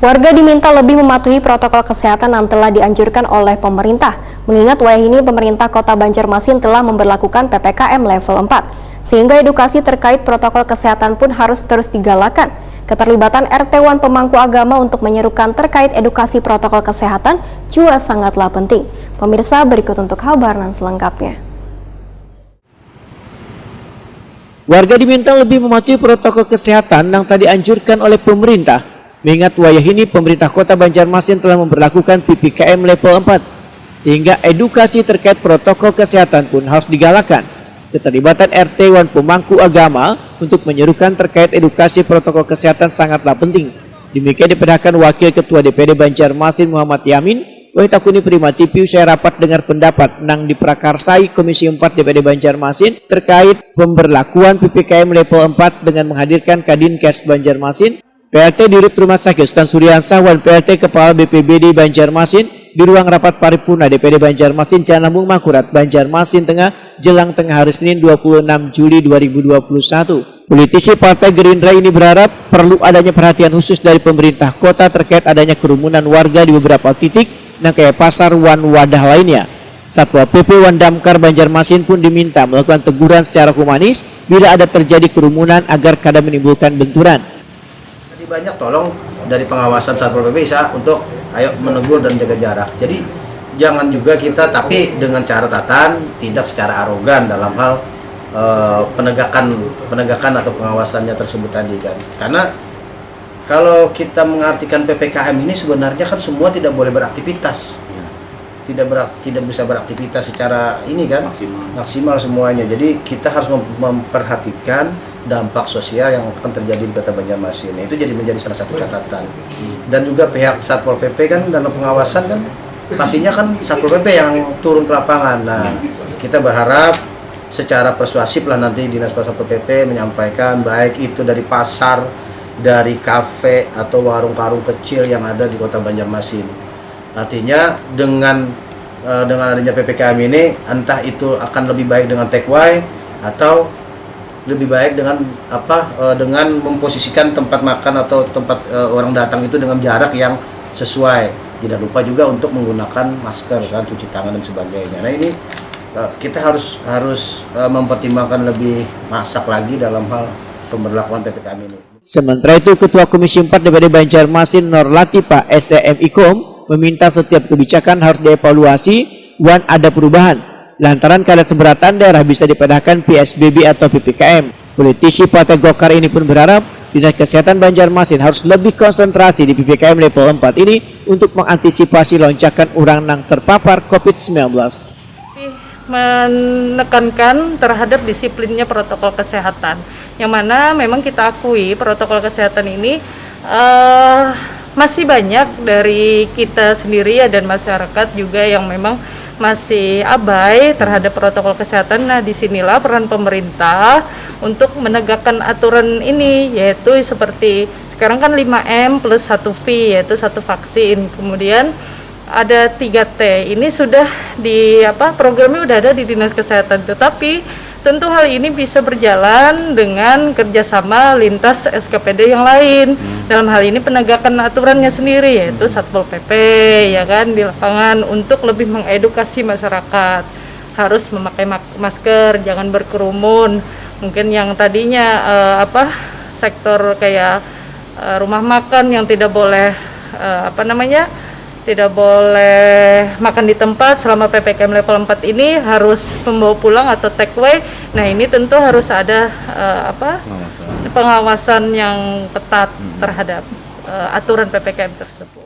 Warga diminta lebih mematuhi protokol kesehatan yang telah dianjurkan oleh pemerintah. Mengingat wayah ini pemerintah Kota Banjarmasin telah memberlakukan PPKM level 4, sehingga edukasi terkait protokol kesehatan pun harus terus digalakan. Keterlibatan RT1 pemangku agama untuk menyerukan terkait edukasi protokol kesehatan juga sangatlah penting. Pemirsa, berikut untuk kabaran selengkapnya. Warga diminta lebih mematuhi protokol kesehatan yang tadi dianjurkan oleh pemerintah. Mengingat wayah ini pemerintah Kota Banjarmasin telah memberlakukan PPKM level 4, sehingga edukasi terkait protokol kesehatan pun harus digalakan. Keterlibatan RT1 pemangku agama untuk menyerukan terkait edukasi protokol kesehatan sangatlah penting. Demikian diperintahkan Wakil Ketua DPD Banjarmasin Muhammad Yamin, Wahidakuni Primatipi usai rapat dengar pendapat nang diprakarsai Komisi 4 DPD Banjarmasin terkait pemberlakuan PPKM level 4 dengan menghadirkan Kadinkes Banjarmasin, PLT Dirut Rumah Sakit Sultan Suriansah dan PLT Kepala BPBD Banjarmasin di ruang rapat paripurna DPD Banjarmasin Jalan Lambung Makurat, Banjarmasin Tengah, jelang tengah hari Senin 26 Juli 2021. Politisi Partai Gerindra ini berharap perlu adanya perhatian khusus dari pemerintah kota terkait adanya kerumunan warga di beberapa titik dan kayak pasar wan wadah lainnya. Satpol PP Wan Damkar Banjarmasin pun diminta melakukan teguran secara humanis bila ada terjadi kerumunan agar kada menimbulkan benturan. Banyak tolong dari pengawasan Satpol PP bisa untuk ayo menegur dan jaga jarak. Jadi jangan juga kita tapi dengan catatan tidak secara arogan dalam hal penegakan atau pengawasannya tersebut tadi kan. Karena kalau kita mengartikan PPKM ini sebenarnya kan semua tidak boleh beraktivitas. Tidak bisa beraktivitas secara ini kan maksimal semuanya. Jadi kita harus memperhatikan dampak sosial yang akan terjadi di Kota Banjarmasin. Itu jadi menjadi salah satu catatan. Dan juga pihak Satpol PP kan dalam pengawasan kan pastinya kan Satpol PP yang turun ke lapangan. Nah, kita berharap secara persuasif lah nanti Dinas Satpol PP menyampaikan baik itu dari pasar, dari kafe atau warung-warung kecil yang ada di Kota Banjarmasin. Artinya dengan adanya PPKM ini entah itu akan lebih baik dengan take away atau lebih baik dengan dengan memposisikan tempat makan atau tempat orang datang itu dengan jarak yang sesuai. Tidak lupa juga untuk menggunakan masker kan, cuci tangan dan sebagainya. Nah ini kita harus mempertimbangkan lebih masak lagi dalam hal pemberlakuan PPKM ini. Sementara itu Ketua Komisi 4 DPD Banjarmasin Nur Latifah SCM meminta setiap kebijakan harus dievaluasi dan ada perubahan. Lantaran kada seberatan daerah bisa dipindahkan PSBB atau PPKM. Politisi Partai Golkar ini pun berharap Dinas Kesehatan Banjarmasin harus lebih konsentrasi di PPKM level 4 ini untuk mengantisipasi lonjakan orang yang terpapar COVID-19. Menekankan terhadap disiplinnya protokol kesehatan, yang mana memang kita akui protokol kesehatan ini masih banyak dari kita sendiri ya dan masyarakat juga yang memang masih abai terhadap protokol kesehatan. Nah, disinilah peran pemerintah untuk menegakkan aturan ini, yaitu seperti sekarang kan 5M plus 1V, yaitu 1 vaksin. Kemudian ada 3T. Ini sudah programnya udah ada di Dinas Kesehatan, tetapi tentu hal ini bisa berjalan dengan kerjasama lintas SKPD yang lain. Dalam hal ini penegakan aturannya sendiri, yaitu Satpol PP ya kan di lapangan untuk lebih mengedukasi masyarakat harus memakai masker, jangan berkerumun. Mungkin yang tadinya sektor kayak rumah makan yang tidak boleh tidak boleh makan di tempat selama PPKM level 4 ini harus membawa pulang atau take away. Nah, ini tentu harus ada pengawasan yang ketat terhadap aturan PPKM tersebut.